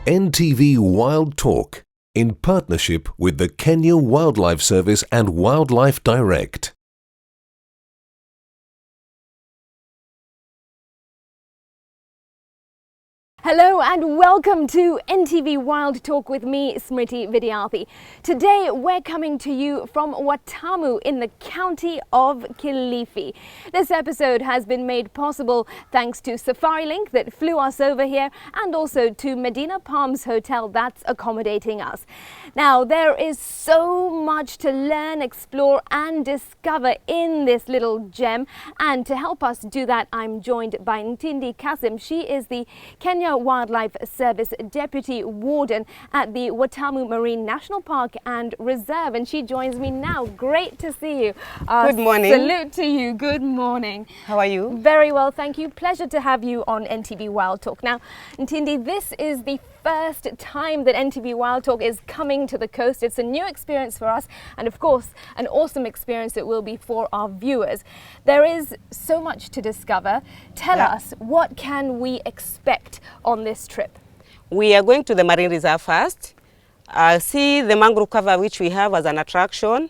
NTV Wild Talk in partnership with the Kenya Wildlife Service and Wildlife Direct. Hello and welcome to NTV Wild Talk with me, Smriti Vidyarthi. Today we're coming to you from Watamu in the county of Kilifi. This episode has been made possible thanks to Safari Link that flew us over here and also to Medina Palms Hotel that's accommodating us. Now there is so much to learn, explore and discover in this little gem, and to help us do that I'm joined by Ntindi Kasim. She is the Kenya Wildlife Service Deputy Warden at the Watamu Marine National Park and Reserve, and she joins me now. Great to see you. Good morning. Salute to you. Good morning. How are you? Very well, thank you. Pleasure to have you on NTV Wild Talk. Now, Ntindi, this is the first time that NTV Wild Talk is coming to the coast. It's a new experience for us, and of course an awesome experience it will be for our viewers. There is so much to discover. Tell us, what can we expect on this trip? We are going to the Marine Reserve first, see the mangrove cover which we have as an attraction,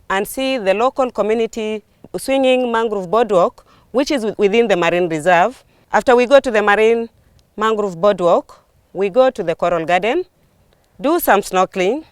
and see the local community swinging mangrove boardwalk which is within the Marine Reserve. After we go to the Marine Mangrove Boardwalk, we go to the coral garden, do some snorkeling,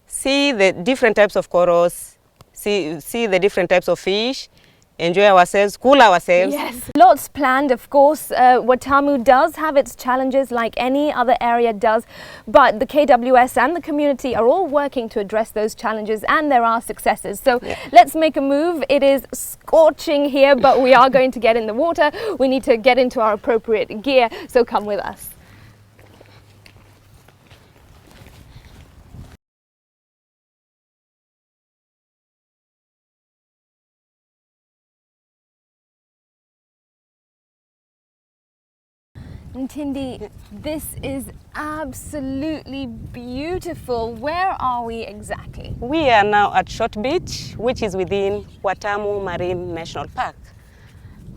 see the different types of corals, see the different types of fish, enjoy ourselves, cool ourselves. Yes, lots planned, of course. Watamu does have its challenges like any other area does, but the KWS and the community are all working to address those challenges, and there are successes. So let's make a move. It is scorching here, but we are going to get in the water. We need to get into our appropriate gear, so come with us. Ntindi, this is absolutely beautiful. Where are we exactly? We are now at Short Beach, which is within Watamu Marine National Park.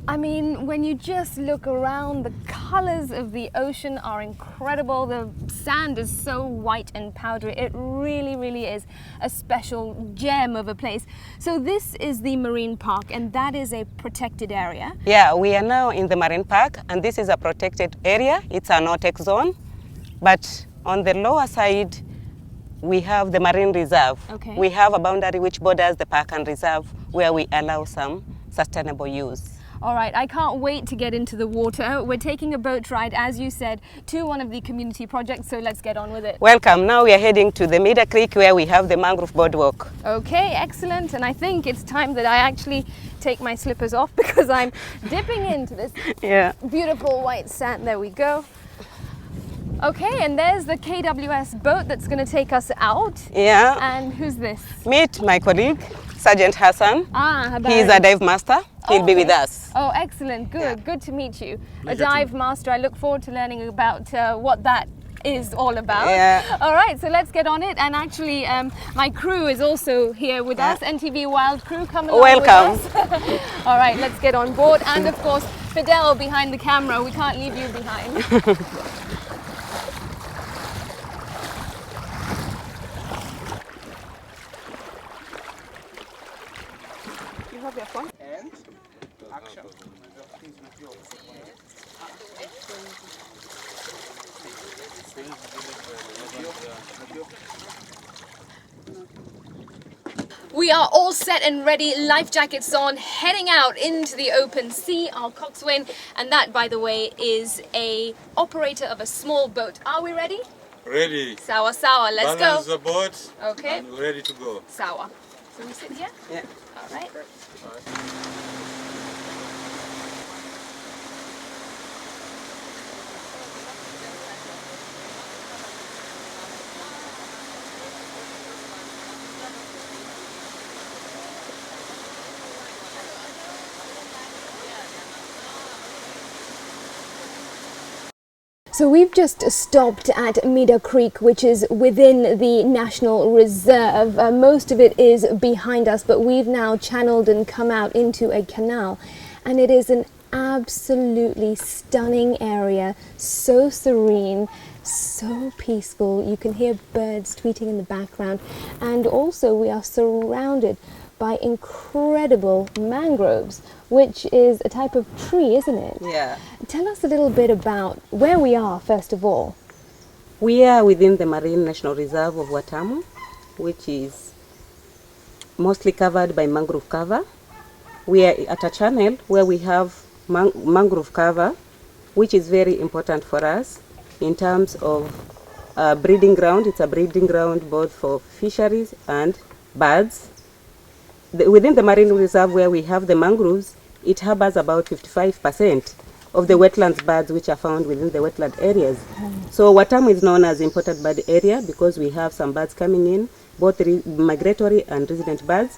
I mean, when you just look around, the colors of the ocean are incredible. The sand is so white and powdery. It really, really is a special gem of a place. So this is the marine park, and that is a protected area. Yeah, we are now in the marine park, and this is a protected area. It's a no-take zone, but on the lower side, we have the marine reserve. Okay. We have a boundary which borders the park and reserve where we allow some sustainable use. All right, I can't wait to get into the water. We're taking a boat ride, as you said, to one of the community projects, so let's get on with it. Welcome. Now we are heading to the Mida Creek where we have the mangrove boardwalk. Okay, excellent. And I think it's time that I actually take my slippers off because I'm dipping into this beautiful white sand. There we go. Okay, and there's the KWS boat that's going to take us out. Yeah. And who's this? Meet my colleague, Sergeant Hassan. He is a dive master. He'll be with us. Oh, excellent. Good. Good to meet you. A dive master. I look forward to learning about what that is all about. Yeah. All right, so let's get on it. And actually, my crew is also here with us. NTV Wild crew, come along Welcome. with us. All right, let's get on board. And of course, Fidel behind the camera. We can't leave you behind. You have your phone? And action. We are all set and ready, life jackets on, heading out into the open sea, our coxswain, and that, by the way, is a operator of a small boat. Are we ready? Ready. Sawa sawa, let's Balance go. the boat. Okay. And we're ready to go. Sawa. So we sit here? Yeah. All right. So we've just stopped at Mida Creek, which is within the National Reserve. Most of it is behind us, but we've now channeled and come out into a canal, and it is an absolutely stunning area, so serene, So peaceful. You can hear birds tweeting in the background, and also we are surrounded by incredible mangroves, which is a type of tree, isn't it? Yeah. Tell us a little bit about where we are, first of all. We are within the Marine National Reserve of Watamu, which is mostly covered by mangrove cover. We are at a channel where we have mangrove cover, which is very important for us in terms of breeding ground. It's a breeding ground both for fisheries and birds. Within the marine reserve where we have the mangroves, it harbors about 55% of the wetlands birds which are found within the wetland areas. So Watamu is known as important bird area because we have some birds coming in, both migratory and resident birds,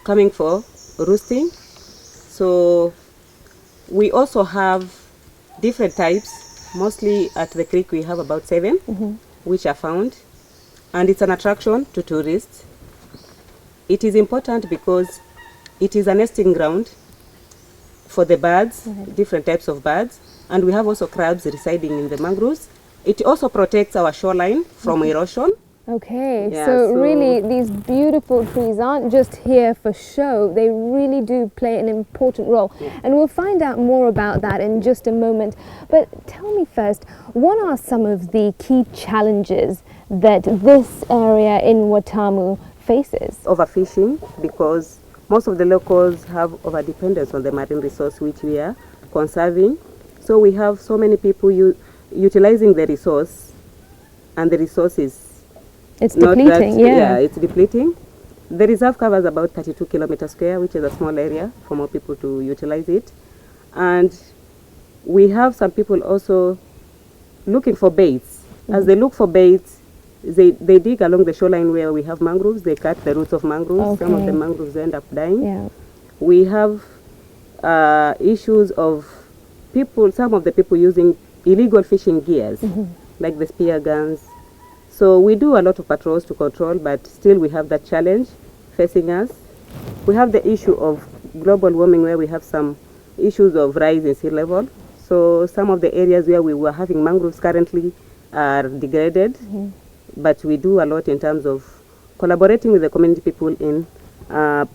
coming for roosting. So we also have different types. Mostly at the creek we have about 7 which are found, and it's an attraction to tourists. It is important because it is a nesting ground for the birds, different types of birds, and we have also crabs residing in the mangroves. It also protects our shoreline from erosion. Okay, Yeah, so so- really these beautiful trees aren't just here for show, they really do play an important role. And we'll find out more about that in just a moment. But tell me first, what are some of the key challenges that this area in Watamu faces? Overfishing, because most of the locals have overdependence on the marine resource which we are conserving. So we have so many people utilizing the resource, and the resource is It's not depleting, that, yeah. it's depleting. The reserve covers about 32 kilometers square, which is a small area for more people to utilize it. And we have some people also looking for baits. As they look for baits, they dig along the shoreline where we have mangroves. They cut the roots of mangroves. Some of Okay. the mangroves end up dying. Yeah. We have issues of people, some of the people using illegal fishing gears, like the spear guns. So we do a lot of patrols to control, but still we have that challenge facing us. We have the issue of global warming, where we have some issues of rise in sea level. So some of the areas where we were having mangroves currently are degraded, but we do a lot in terms of collaborating with the community people in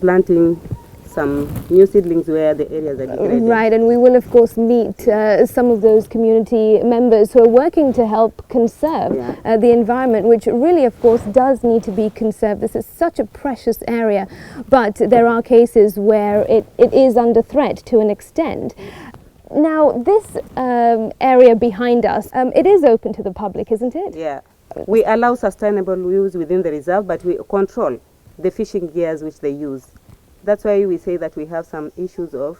planting some new seedlings where the areas are degraded. Right, and we will of course meet some of those community members who are working to help conserve the environment, which really of course does need to be conserved. This is such a precious area, but there are cases where it is under threat to an extent. Now this area behind us, it is open to the public, isn't it? Yeah, we allow sustainable use within the reserve, but we control the fishing gears which they use. That's why we say that we have some issues of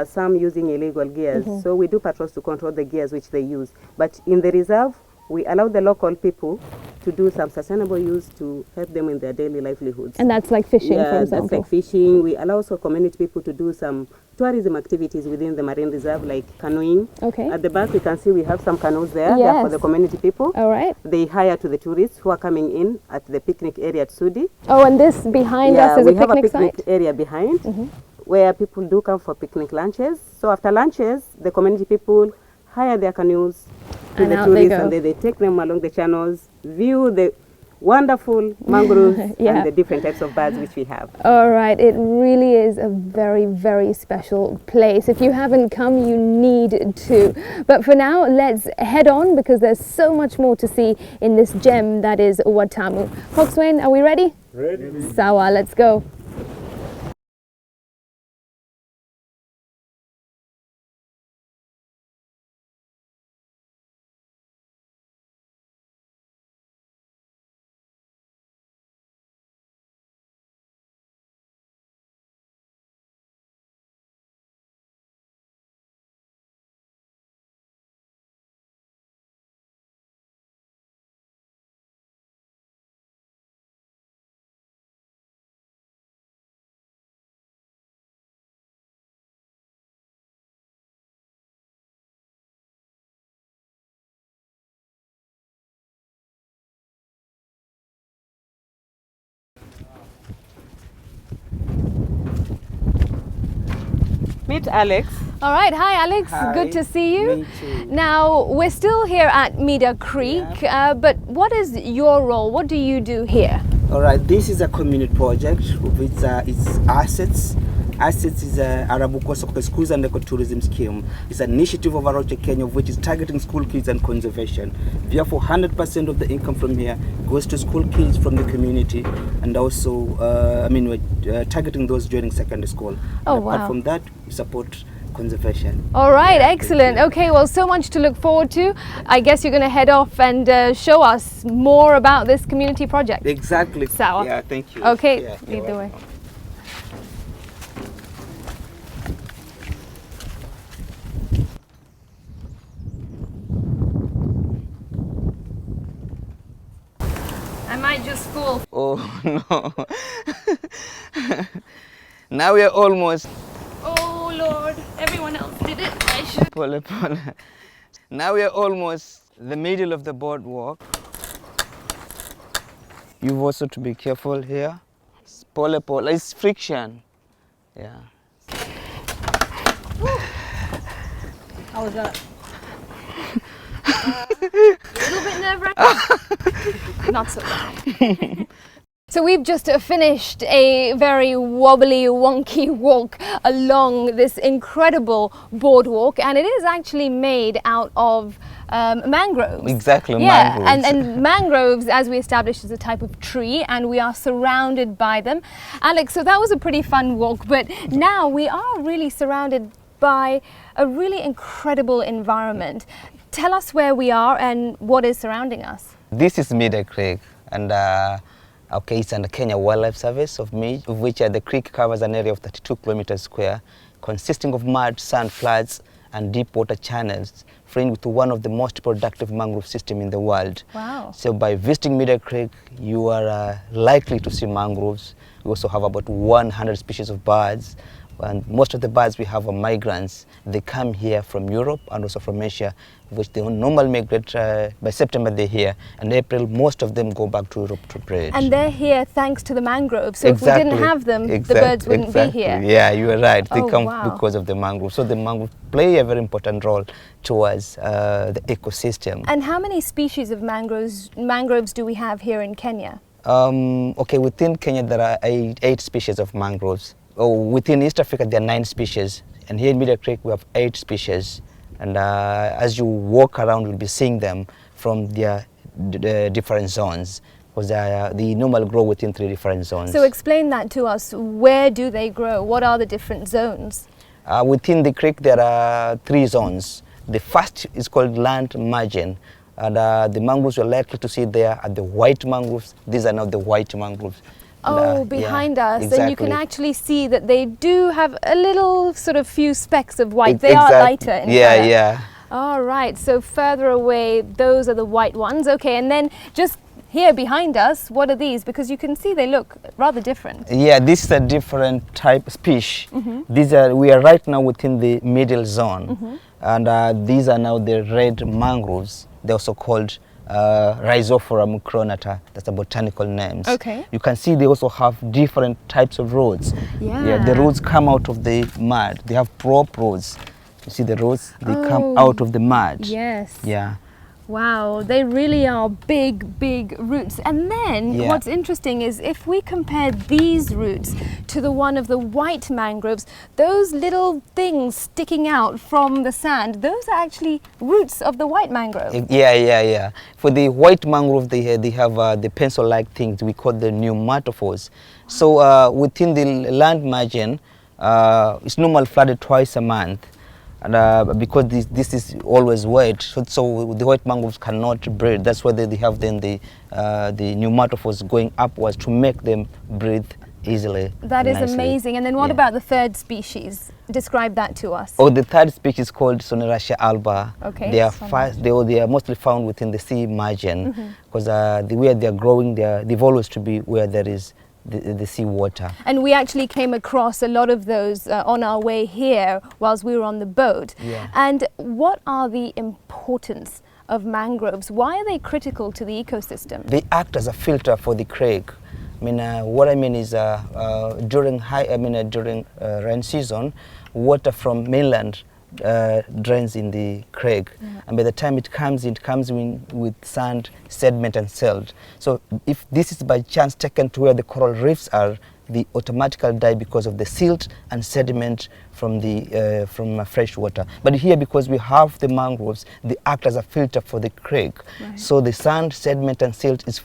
some using illegal gears. So we do patrols to control the gears which they use. But in the reserve, we allow the local people to do some sustainable use to help them in their daily livelihoods. And that's like fishing, for Yeah, example. that's like fishing. We allow also community people to do some tourism activities within the marine reserve, like canoeing. Okay. At the back, you can see we have some canoes there. They're for Yes. the community people. All right. They hire to the tourists who are coming in at the picnic area at Sudi. Oh, and this behind us is we a have picnic a picnic site? area behind where people do come for picnic lunches. So after lunches, the community people hire their canoes to And the out they tourists, go. and they take them along the channels, view the wonderful mangroves Yeah. and the different types of birds which we have. All right, it really is a very, very special place. If you haven't come, you need to. But for now, let's head on because there's so much more to see in this gem that is Watamu. Coxswain, are we ready? Ready? Sawa, let's go. Meet Alex. All right, hi Alex, Hi. good to see you. Me too. Now, we're still here at Mida Creek, but what is your role? What do you do here? All right, this is a community project with its assets. Assets is a Arabuko Schools and Ecotourism Scheme. It's an initiative of Aroche Kenya, which is targeting school kids and conservation. Therefore, 100% of the income from here goes to school kids from the community, and also, we're targeting those joining secondary school. Oh, and apart wow. from that, we support conservation. All right, Yeah, excellent. thank you. Okay, well, so much to look forward to. I guess you're going to head off and show us more about this community project. Exactly. Sawa. Yeah, thank you. Okay, Yeah, lead you're the way. welcome. I might just fall. Oh no. Now we are almost. Oh Lord, everyone else did it. I should. Pole. Now we are almost the middle of the boardwalk. You've also to be careful here. Pole. It's friction. Yeah. How was that? A little bit nerve-wracking. Not so bad. So we've just finished a very wobbly, wonky walk along this incredible boardwalk, and it is actually made out of mangroves. Exactly, yeah, mangroves. And mangroves, as we established, is a type of tree, and we are surrounded by them. Alex, so that was a pretty fun walk, but now we are really surrounded by a really incredible environment. Tell us where we are and what is surrounding us. This is Mida Creek, and okay, it's under Kenya Wildlife Service of which the creek covers an area of 32 kilometers square, consisting of mud, sand floods, and deep water channels, framed with one of the most productive mangrove systems in the world. Wow. So by visiting Mida Creek, you are likely to see mangroves. We also have about 100 species of birds. And most of the birds we have are migrants. They come here from Europe and also from Asia, which they normally migrate by September they're here, and April most of them go back to Europe to breed. And they're here thanks to the mangroves. So if we didn't have them, the birds wouldn't be here. Yeah, you are right. They Oh, come wow. because of the mangroves. So the mangroves play a very important role towards the ecosystem. And how many species of mangroves do we have here in Kenya? Okay, within Kenya there are eight species of mangroves. Within East Africa there are 9 species, and here in Mida Creek we have 8 species. And as you walk around, you'll be seeing them from their different zones, because they normally grow within 3 different zones. So explain that to us. Where do they grow? What are the different zones? Within the creek there are 3 zones. The first is called land margin, and the mangroves you're likely to see there are the white mangroves. These are now the white mangroves. Oh, behind us. Exactly. And you can actually see that they do have a little sort of few specks of white. They are lighter in colour. Yeah. All right, so further away, those are the white ones. Okay, and then just here behind us, what are these? Because you can see they look rather different. Yeah, this is a different type of species. We are right now within the middle zone, and these are now the red mangroves. They're also called Rhizophora mucronata. That's the botanical names. Okay. You can see they also have different types of roots. Yeah. The roots come out of the mud. They have prop roots. You see the roots? They come out of the mud. Yes. Yeah. Wow, they really are big, big roots. And then what's interesting is if we compare these roots to the one of the white mangroves, those little things sticking out from the sand, those are actually roots of the white mangrove. Yeah. For the white mangrove, they have the pencil-like things. We call the pneumatophores. So within the land margin, it's normally flooded twice a month. And because this is always wet, so the white mangroves cannot breathe. That's why they have then the pneumatophores going upwards to make them breathe easily. That is nicely. amazing. And then what about the third species? Describe that to us. The third species is called Soneracea alba. Okay. They are mostly found within the sea margin, because where they are growing, they've always to be where there is the sea water. And we actually came across a lot of those on our way here whilst we were on the boat. Yeah. And what are the importance of mangroves? Why are they critical to the ecosystem? They act as a filter for the creek. What I mean is during rain season, water from mainland drains in the creek, and by the time it comes in with sand, sediment, and silt. So if this is by chance taken to where the coral reefs are, they automatically die because of the silt and sediment from the fresh water. But here, because we have the mangroves, they act as a filter for the creek. Right. So the sand, sediment, and silt is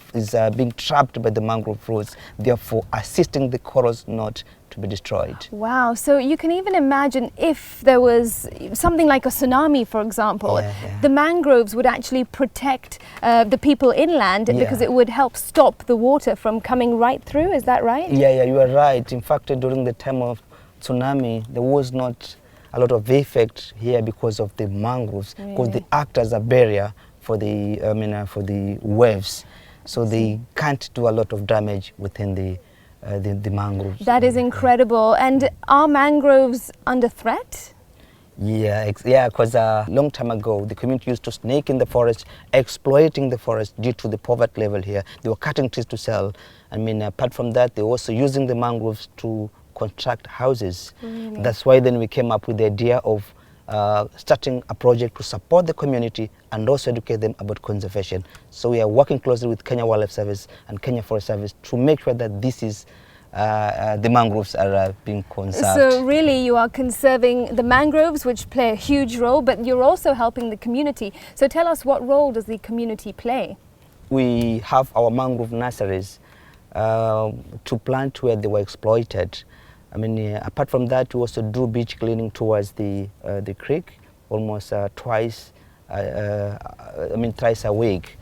being trapped by the mangrove roots, therefore assisting the corals not to be destroyed. Wow, so you can even imagine if there was something like a tsunami, for example, Yeah. the mangroves would actually protect the people inland because Yeah. it would help stop the water from coming right through. Is that right? Yeah, you are right. In fact, during the time of tsunami, there was not a lot of effect here because of the mangroves, because they act as a barrier for the for the waves, so they can't do a lot of damage within the mangroves. That is incredible. And are mangroves under threat? Yeah, because a long time ago, the community used to snake in the forest, exploiting the forest due to the poverty level here. They were cutting trees to sell. I mean, apart from that, they were also using the mangroves to construct houses. Really? That's why then we came up with the idea of starting a project to support the community and also educate them about conservation. So we are working closely with Kenya Wildlife Service and Kenya Forest Service to make sure that this is the mangroves are being conserved. So really you are conserving the mangroves, which play a huge role, but you're also helping the community. So tell us, what role does the community play? We have our mangrove nurseries to plant where they were exploited. I mean, apart from that, we also do beach cleaning towards the creek almost twice a week,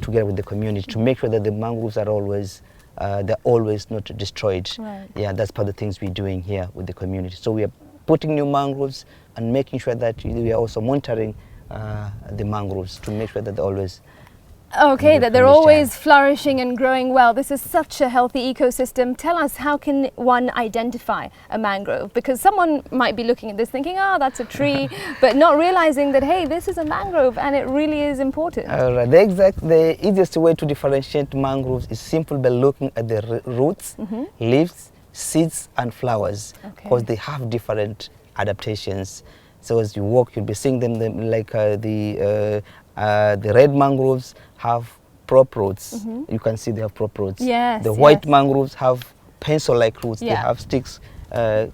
together with the community, to make sure that the mangroves are always they're always not destroyed. Right. Yeah, that's part of the things we're doing here with the community. So we are putting new mangroves and making sure that we are also monitoring the mangroves to make sure that they're always Okay, good that they're condition. always flourishing and growing well. This is such a healthy ecosystem. Tell us, how can one identify a mangrove? Because someone might be looking at this thinking, oh, that's a tree, but not realizing that, hey, this is a mangrove and it really is important. Right. The easiest way to differentiate mangroves is simply by looking at the roots, leaves, seeds, and flowers, because they have different adaptations. So as you walk, you'll be seeing them like the red mangroves have prop roots. You can see they have prop roots. Yes, the white yes. mangroves have pencil-like roots. They Yeah. have sticks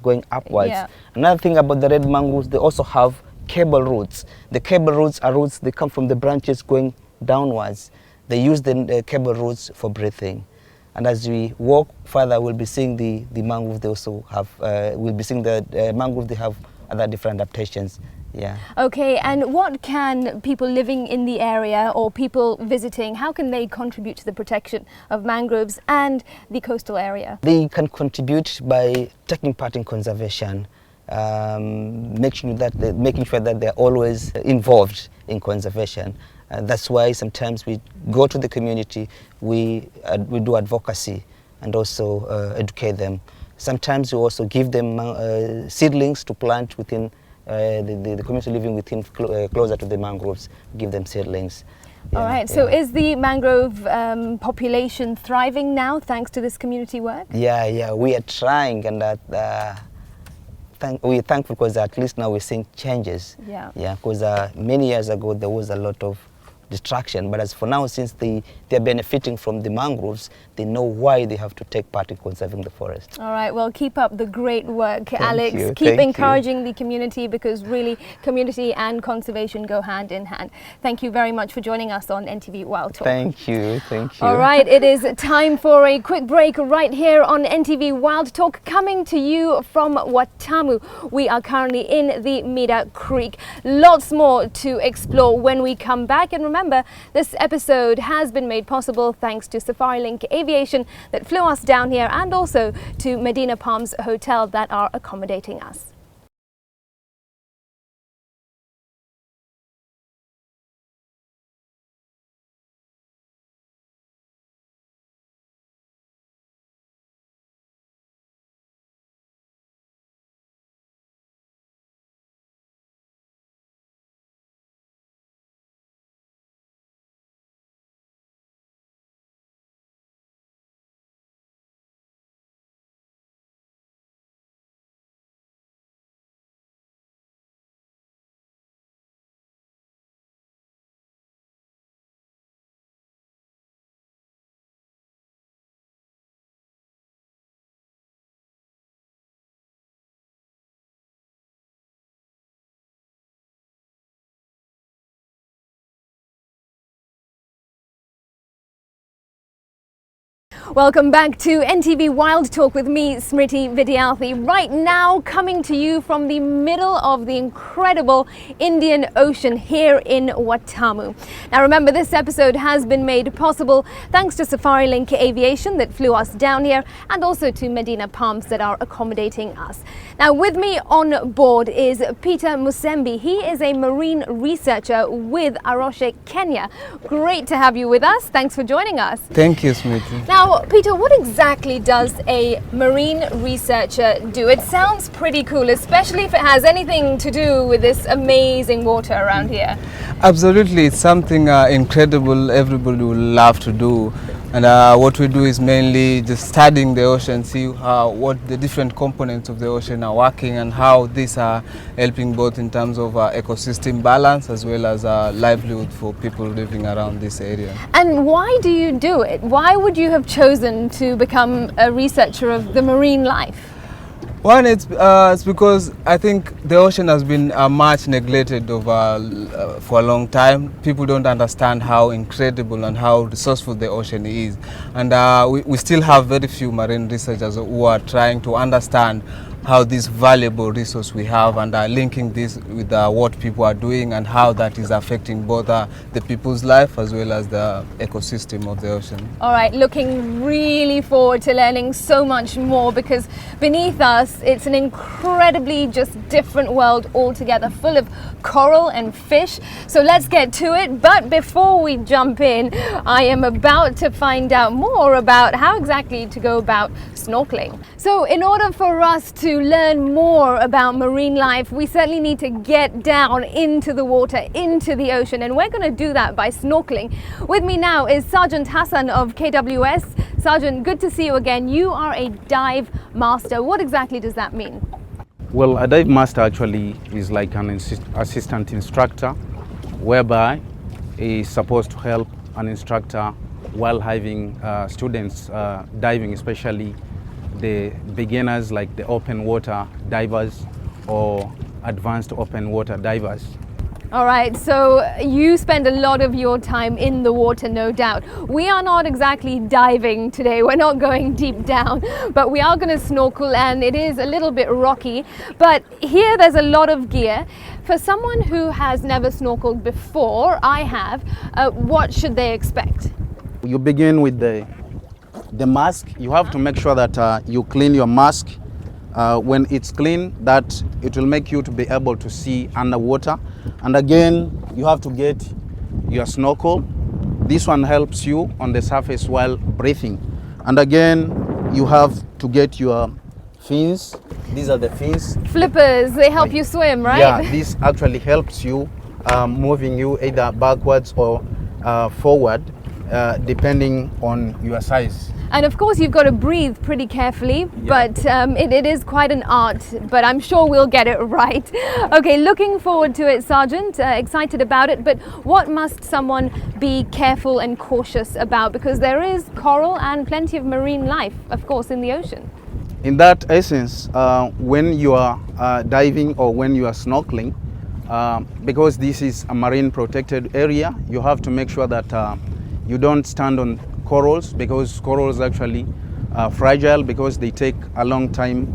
going upwards. Yeah. Another thing about the red mangroves, they also have cable roots. The cable roots are roots, they come from the branches going downwards. They use the cable roots for breathing. And as we walk further, we'll be seeing the mangrove. They also have, we'll be seeing the mangrove, they have other different adaptations. Yeah. Okay, and what can people living in the area or people visiting, how can they contribute to the protection of mangroves and the coastal area? They can contribute by taking part in conservation, making sure that they're always involved in conservation. That's why sometimes we go to the community, we do advocacy and also educate them. Sometimes we also give them seedlings to plant within the community living within closer to the mangroves, give them seedlings. Yeah, All right, so is the mangrove population thriving now thanks to this community work? Yeah, we are trying, and we're thankful because at least now we're seeing changes. Yeah. Yeah, because many years ago there was a lot of destruction, but as for now, since they're benefiting from the mangroves, they know why they have to take part in conserving the forest. All right, well, keep up the great work, Alex. you, Keep thank encouraging the community, because really community and conservation go hand in hand. Thank you very much for joining us on NTV Wild Talk. Thank you. All right, it is time for a quick break right here on NTV Wild Talk, coming to you from Watamu. We are currently in the Mida Creek. Lots more to explore when we come back. And remember, this episode has been made possible thanks to SafariLink Aviation that flew us down here, and also to Medina Palms Hotel that are accommodating us. Welcome back to NTV Wild Talk with me, Smriti Vidyarthi. Right now, coming to you from the middle of the incredible Indian Ocean here in Watamu. Now remember, this episode has been made possible thanks to Safari Link Aviation that flew us down here, and also to Medina Palms that are accommodating us. Now with me on board is Peter Musembi. He is a marine researcher with Aroshe, Kenya. Great to have you with us. Thanks for joining us. Thank you, Smriti. Now, Peter, what exactly does a marine researcher do? It sounds pretty cool, especially if it has anything to do with this amazing water around here. Absolutely, it's something incredible everybody will love to do. And what we do is mainly just studying the ocean, see what the different components of the ocean are working and how these are helping both in terms of ecosystem balance as well as livelihood for people living around this area. And why do you do it? Why would you have chosen to become a researcher of the marine life? One, it's because I think the ocean has been much neglected for a long time. People don't understand how incredible and how resourceful the ocean is. And we still have very few marine researchers who are trying to understand how this valuable resource we have and linking this with what people are doing and how that is affecting both the people's life as well as the ecosystem of the ocean. All right, looking really forward to learning so much more, because beneath us it's an incredibly just different world altogether, full of coral and fish. So let's get to it. But before we jump in, I am about to find out more about how exactly to go about snorkeling. So in order for us to learn more about marine life, we certainly need to get down into the water, into the ocean, and we're going to do that by snorkeling. With me now is Sergeant Hassan of KWS. Sergeant, good to see you again. You are a dive master. What exactly does that mean? Well, a dive master actually is like an assistant instructor, whereby he is supposed to help an instructor while having students diving, especially the beginners like the open water divers or advanced open water divers. All right, so you spend a lot of your time in the water, no doubt. We are not exactly diving today. We're not going deep down, but we are going to snorkel, and it is a little bit rocky. But here there's a lot of gear. For someone who has never snorkeled before, I have, what should they expect? You begin with the mask. You have to make sure that you clean your mask. When it's clean, that it will make you to be able to see underwater. And again, you have to get your snorkel. This one helps you on the surface while breathing. And again, you have to get your fins. These are the fins. Flippers, they help you swim, right? Yeah, this actually helps you moving you either backwards or forward, depending on your size. And of course you've got to breathe pretty carefully, but it is quite an art, but I'm sure we'll get it right. Okay, looking forward to it, Sergeant, excited about it, but what must someone be careful and cautious about? Because there is coral and plenty of marine life, of course, in the ocean. In that essence, when you are diving or when you are snorkeling, because this is a marine protected area, you have to make sure that you don't stand on corals, because corals actually are fragile because they take a long time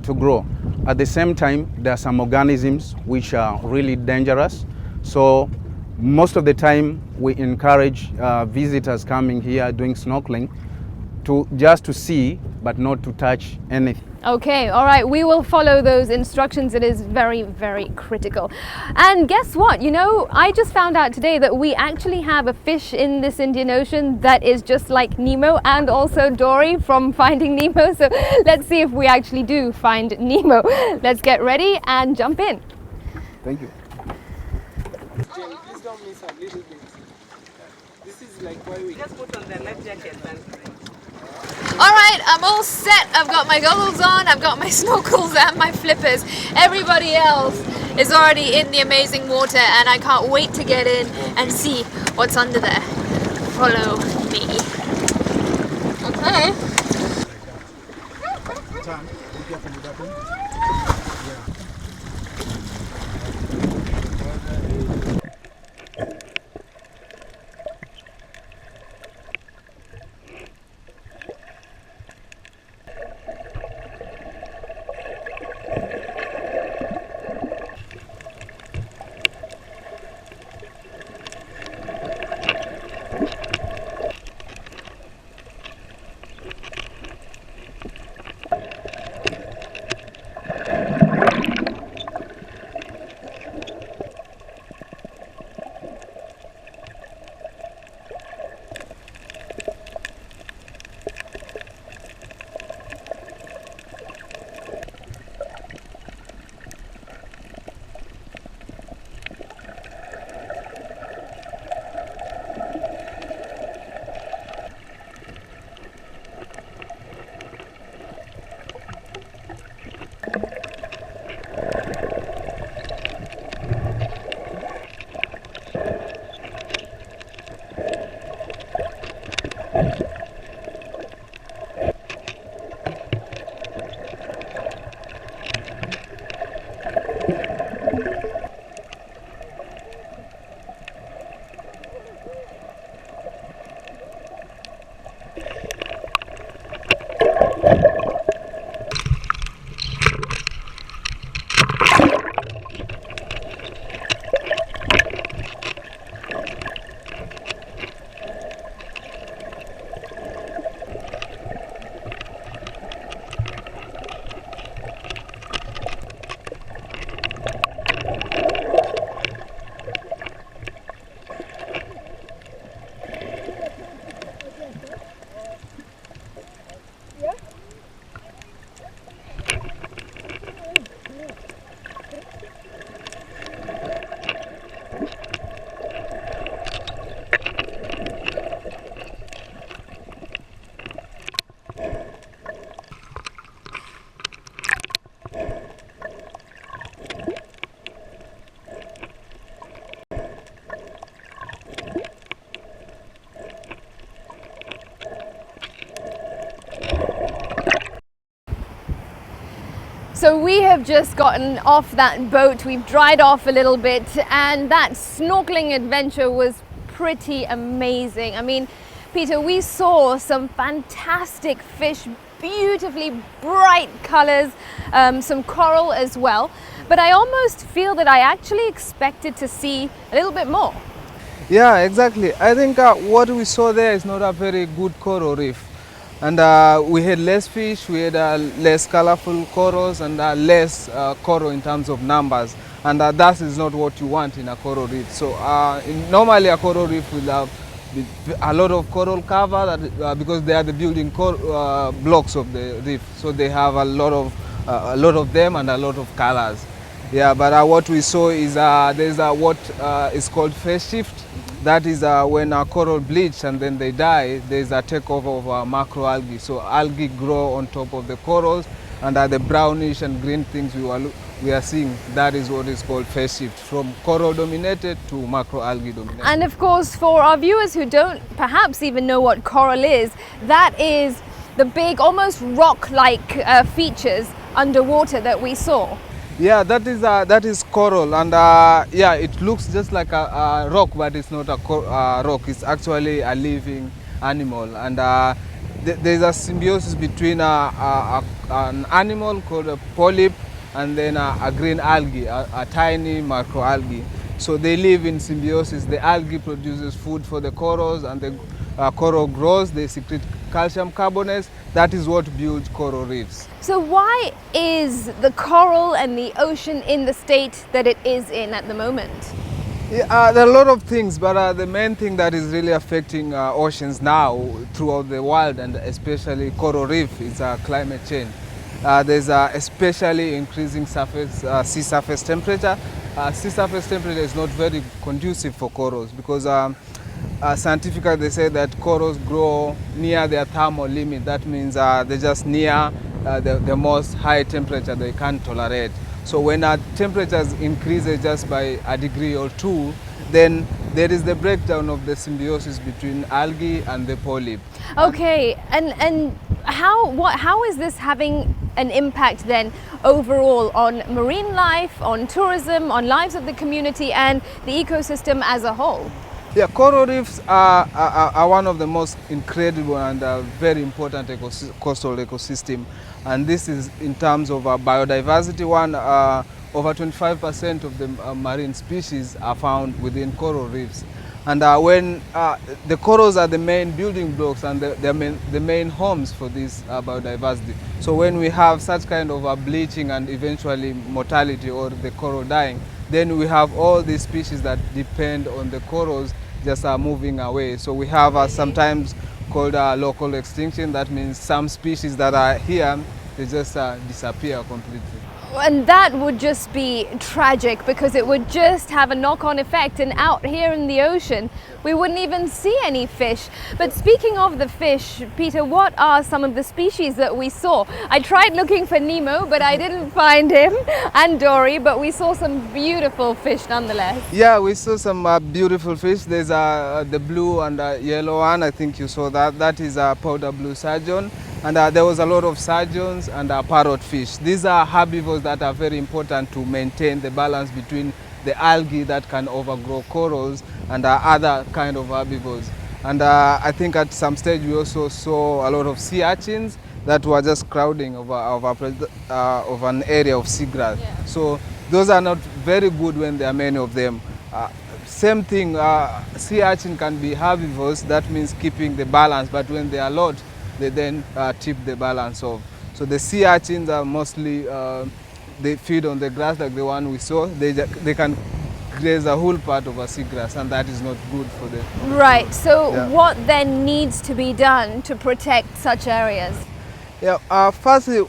to grow. At the same time, there are some organisms which are really dangerous. So most of the time we encourage visitors coming here doing snorkeling to just to see but not to touch anything. Okay, all right, we will follow those instructions. It is very, very critical. And guess what? You know, I just found out today that we actually have a fish in this Indian Ocean that is just like Nemo, and also Dory from Finding Nemo. So let's see if we actually do find Nemo. Let's get ready and jump in. Thank you. Please don't miss a little bit. This is like why we Just put on the life jacket and All right, I'm all set. I've got my goggles on, I've got my snorkels and my flippers. Everybody else is already in the amazing water, and I can't wait to get in and see what's under there. Follow me. Okay. So we have just gotten off that boat, we've dried off a little bit, and that snorkeling adventure was pretty amazing. I mean, Peter, we saw some fantastic fish, beautifully bright colors, some coral as well, but I almost feel that I actually expected to see a little bit more. Yeah, exactly. I think what we saw there is not a very good coral reef. And we had less fish, we had less colorful corals, and less coral in terms of numbers. And that is not what you want in a coral reef. So normally a coral reef will have a lot of coral cover because they are the building blocks of the reef. So they have a lot of them and a lot of colors. Yeah, but what we saw is there's what is called phase shift. That is when a coral bleach and then they die, there's a takeover of macroalgae. So algae grow on top of the corals, and the brownish and green things we are seeing, that is what is called phase shift, from coral dominated to macroalgae dominated. And of course, for our viewers who don't perhaps even know what coral is, that is the big, almost rock-like features underwater that we saw. Yeah, that is coral, and yeah, it looks just like a rock, but it's not a rock. It's actually a living animal, and there's a symbiosis between an animal called a polyp and then a green algae, a tiny macroalgae. So they live in symbiosis. The algae produces food for the corals, and the coral grows. They secrete calcium carbonates. That is what builds coral reefs. So why is the coral and the ocean in the state that it is in at the moment? Yeah, there are a lot of things, but the main thing that is really affecting oceans now throughout the world, and especially coral reef, is climate change. There's especially increasing sea surface temperature. Sea surface temperature is not very conducive for corals because scientifically they say that corals grow near their thermal limit. That means they're just near the most high temperature they can tolerate. So when temperatures increase just by a degree or two, then there is the breakdown of the symbiosis between algae and the polyp. Okay, and how is this having an impact then overall on marine life, on tourism, on lives of the community and the ecosystem as a whole? Yeah, coral reefs are one of the most incredible and very important coastal ecosystem, and this is in terms of biodiversity. Over 25% of the marine species are found within coral reefs, and when the corals are the main building blocks and the main homes for this biodiversity. So when we have such kind of bleaching and eventually mortality or the coral dying, then we have all these species that depend on the corals just moving away. So we have sometimes called local extinction. That means some species that are here, they just disappear completely. And that would just be tragic, because it would just have a knock-on effect, and out here in the ocean we wouldn't even see any fish. But speaking of the fish, Peter, what are some of the species that we saw? I tried looking for Nemo, but I didn't find him, and Dory, but we saw some beautiful fish nonetheless. Yeah, we saw some beautiful fish. There's the blue and yellow one. I think you saw that. That is a powder blue sturgeon. And there was a lot of sturgeons and parrotfish. These are herbivores that are very important to maintain the balance between the algae that can overgrow corals and other kind of herbivores. And I think at some stage we also saw a lot of sea urchins that were just crowding of an area of seagrass. Yeah. So those are not very good when there are many of them. Same thing, sea urchin can be herbivores, that means keeping the balance, but when they are a lot, they then tip the balance off. So the sea urchins are mostly, they feed on the grass like the one we saw. They can graze a whole part of a seagrass, and that is not good for them. Right, so Yeah. what then needs to be done to protect such areas? Yeah, firstly,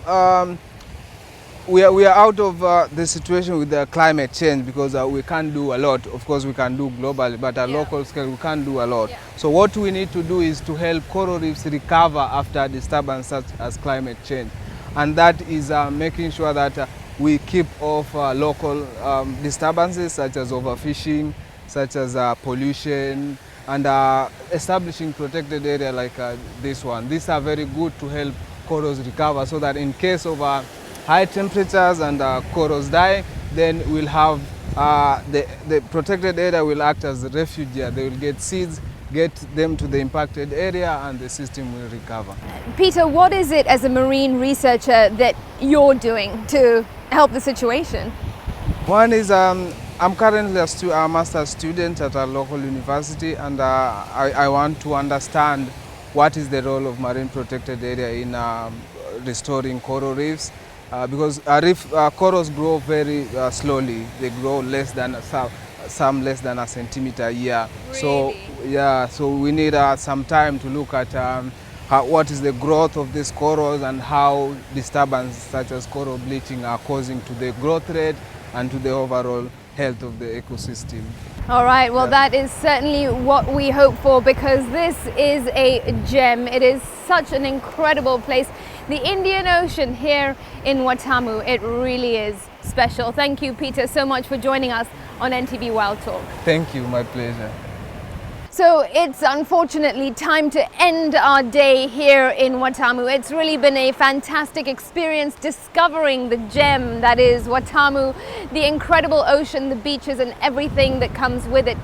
we are out of the situation with the climate change, because we can't do a lot. Of course, we can do globally, but at Yeah. local scale, we can't do a lot. Yeah. So what we need to do is to help coral reefs recover after disturbance such as climate change. And that is making sure that we keep off local disturbances such as overfishing, such as pollution, and establishing protected area like this one. These are very good to help corals recover, so that in case of high temperatures and corals die, then we'll have the protected area will act as a refuge here. They will get seeds, get them to the impacted area, and the system will recover. Peter, what is it as a marine researcher that you're doing to help the situation? One is I'm currently a master's student at a local university, and I want to understand what is the role of marine protected area in restoring coral reefs. Because corals grow very slowly. They grow less than some less than a centimeter a year. Really? So yeah, so we need some time to look at what is the growth of these corals and how disturbance such as coral bleaching are causing to the growth rate and to the overall health of the ecosystem. All right, well, that is certainly what we hope for, because this is a gem. It is such an incredible place. The Indian Ocean here in Watamu, it really is special. Thank you, Peter, so much for joining us on NTV Wild Talk. Thank you, my pleasure. So it's unfortunately time to end our day here in Watamu. It's really been a fantastic experience discovering the gem that is Watamu, the incredible ocean, the beaches and everything that comes with it.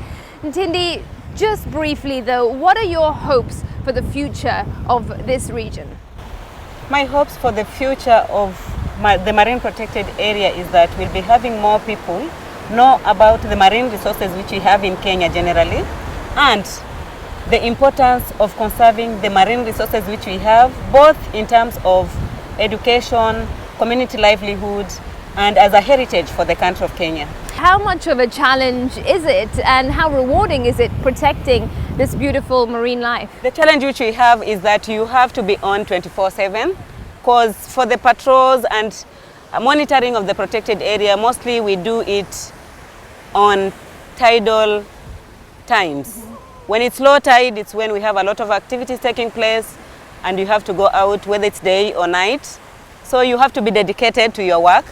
Ntindi, just briefly though, what are your hopes for the future of this region? My hopes for the future of the marine protected area is that we'll be having more people know about the marine resources which we have in Kenya generally, and the importance of conserving the marine resources which we have, both in terms of education, community livelihood, and as a heritage for the country of Kenya. How much of a challenge is it, and how rewarding is it protecting this beautiful marine life? The challenge which we have is that you have to be on 24/7, because for the patrols and monitoring of the protected area, mostly we do it on tidal times. When it's low tide, it's when we have a lot of activities taking place and you have to go out, whether it's day or night. So you have to be dedicated to your work.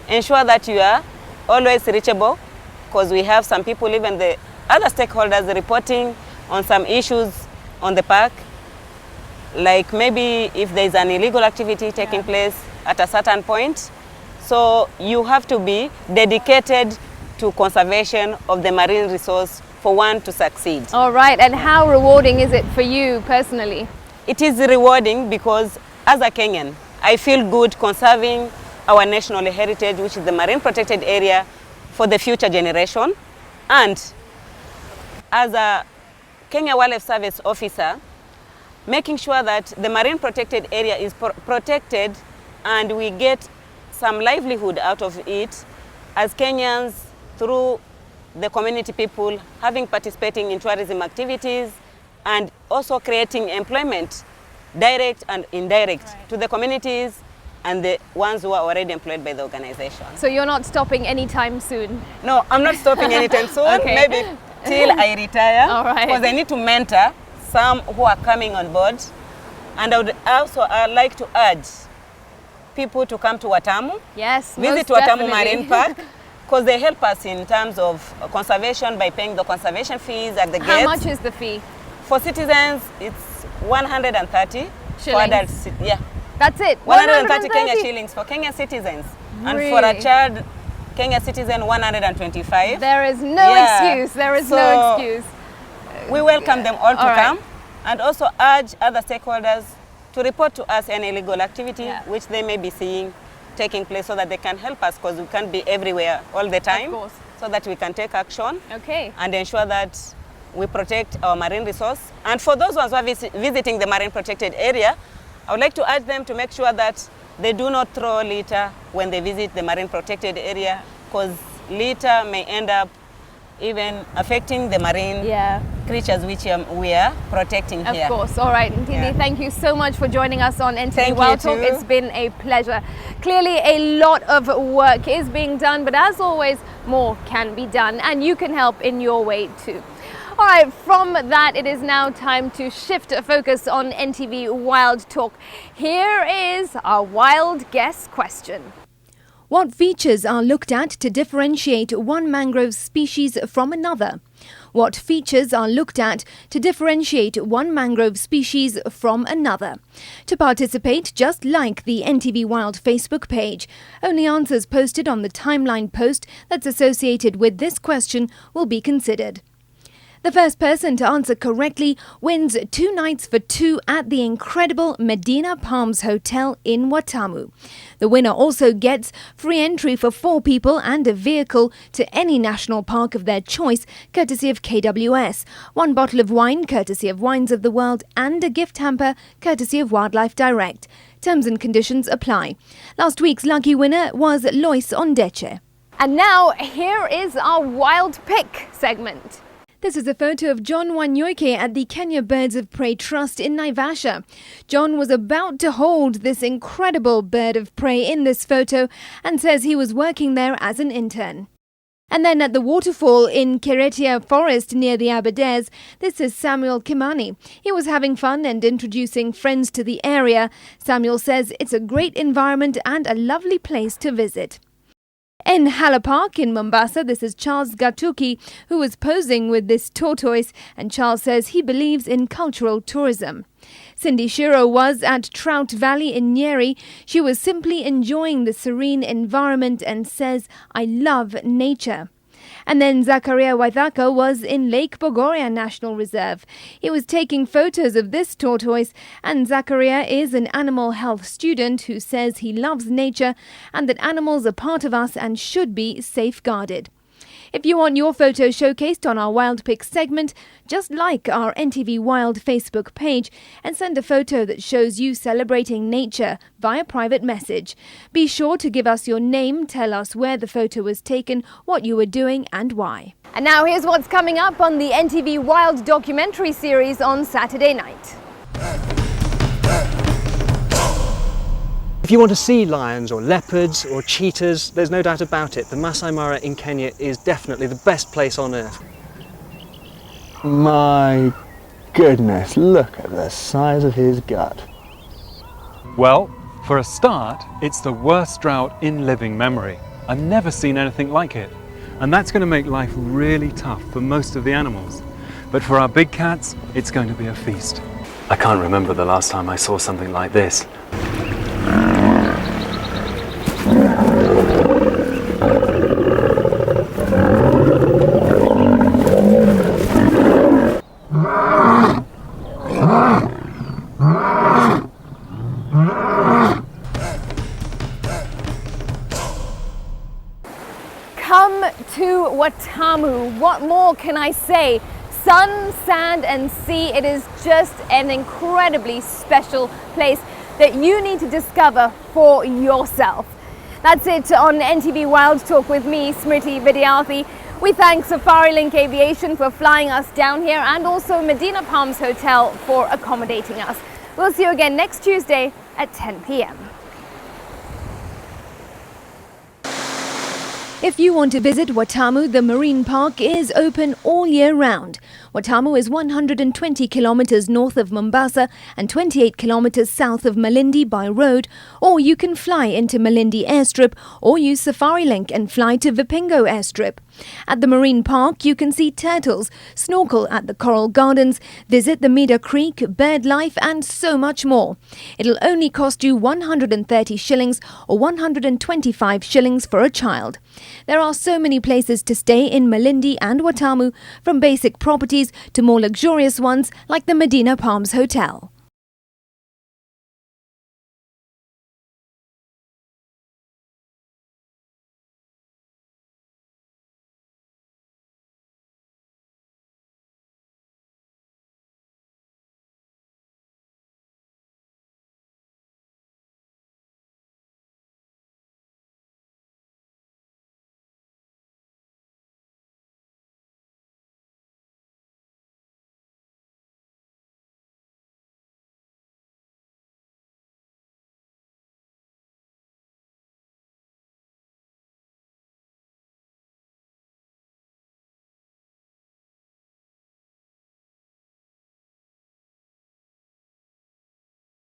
Ensure that you are always reachable, because we have some people, even the other stakeholders, reporting on some issues on the park, like maybe if there's an illegal activity taking place at a certain point. So you have to be dedicated to conservation of the marine resource for one to succeed. All right, and how rewarding is it for you personally? It is rewarding because as a Kenyan, I feel good conserving our national heritage, which is the marine protected area, for the future generation. And as a Kenya Wildlife Service officer, making sure that the marine protected area is protected and we get some livelihood out of it as Kenyans, through the community people participating in tourism activities, and also creating employment, direct and indirect, to the communities and the ones who are already employed by the organization. So you're not stopping anytime soon? No, I'm not stopping anytime soon. Okay. Maybe till I retire. All right. Because I need to mentor some who are coming on board. And I would also like to urge people to come to Watamu. Yes, Visit most Watamu definitely. Marine Park. Because they help us in terms of conservation by paying the conservation fees at the gates. How much is the fee? For citizens, it's 130. For Shillings. adults, yeah. That's it? 130 Kenya shillings for Kenya citizens. And for a Really? child, Kenya citizen, 125. There is no Yeah. excuse. There is no So, excuse. We welcome them all to All right. come and also urge other stakeholders to report to us any illegal activity Yeah. which they may be seeing taking place so that they can help us, because we can't be everywhere all the time. Of course. So that we can take action Okay. and ensure that we protect our marine resource. And for those ones who are visiting the marine protected area, I would like to urge them to make sure that they do not throw litter when they visit the marine protected area, because litter may end up even affecting the marine Yeah. creatures which we are protecting Of here. course. All right, Ntindi, Yeah. thank you so much for joining us on NTV Thank you Wild Talk. too. It's been a pleasure. Clearly, a lot of work is being done, but as always, more can be done, and you can help in your way too. All right, from that, it is now time to shift focus on NTV Wild Talk. Here is our wild guess question. What features are looked at to differentiate one mangrove species from another? What features are looked at to differentiate one mangrove species from another? To participate, just like the NTV Wild Facebook page. Only answers posted on the timeline post that's associated with this question will be considered. The first person to answer correctly wins 2 nights for 2 at the incredible Medina Palms Hotel in Watamu. The winner also gets free entry for 4 people and a vehicle to any national park of their choice, courtesy of KWS, 1 bottle of wine, courtesy of Wines of the World, and a gift hamper, courtesy of Wildlife Direct. Terms and conditions apply. Last week's lucky winner was Lois Ondeche. And now, here is our Wild Pick segment. This is a photo of John Wanyoike at the Kenya Birds of Prey Trust in Naivasha. John was about to hold this incredible bird of prey in this photo and says he was working there as an intern. And then at the waterfall in Keretia Forest near the Aberdares, this is Samuel Kimani. He was having fun and introducing friends to the area. Samuel says it's a great environment and a lovely place to visit. In Hala Park in Mombasa, this is Charles Gatuki, who was posing with this tortoise, and Charles says he believes in cultural tourism. Cindy Shiro was at Trout Valley in Nyeri. She was simply enjoying the serene environment and says, "I love nature." And then Zakaria Waithaka was in Lake Bogoria National Reserve. He was taking photos of this tortoise, and Zakaria is an animal health student who says he loves nature and that animals are part of us and should be safeguarded. If you want your photo showcased on our Wild Pick segment, just like our NTV Wild Facebook page and send a photo that shows you celebrating nature via private message. Be sure to give us your name, tell us where the photo was taken, what you were doing and why. And now here's what's coming up on the NTV Wild documentary series on Saturday night. If you want to see lions or leopards or cheetahs, there's no doubt about it, the Masai Mara in Kenya is definitely the best place on earth. My goodness, look at the size of his gut. Well, for a start, it's the worst drought in living memory. I've never seen anything like it. And that's going to make life really tough for most of the animals. But for our big cats, it's going to be a feast. I can't remember the last time I saw something like this. Come to Watamu. What more can I say? Sun, sand and sea. It is just an incredibly special place that you need to discover for yourself. That's it on NTV Wild Talk with me, Smriti Vidyarthi. We thank Safari Link Aviation for flying us down here and also Medina Palms Hotel for accommodating us. We'll see you again next Tuesday at 10 p.m. If you want to visit Watamu, the marine park is open all year round. Watamu is 120 kilometers north of Mombasa and 28 kilometers south of Malindi by road, or you can fly into Malindi airstrip or use Safari Link and fly to Vipingo airstrip. At the marine park, you can see turtles, snorkel at the coral gardens, visit the Mida Creek, bird life and so much more. It'll only cost you 130 shillings or 125 shillings for a child. There are so many places to stay in Malindi and Watamu, from basic properties to more luxurious ones like the Medina Palms Hotel.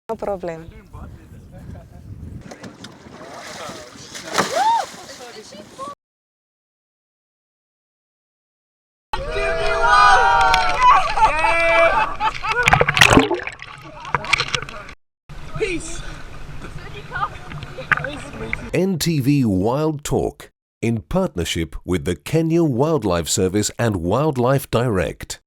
No problem. NTV Wild Talk in partnership with the Kenya Wildlife Service and Wildlife Direct.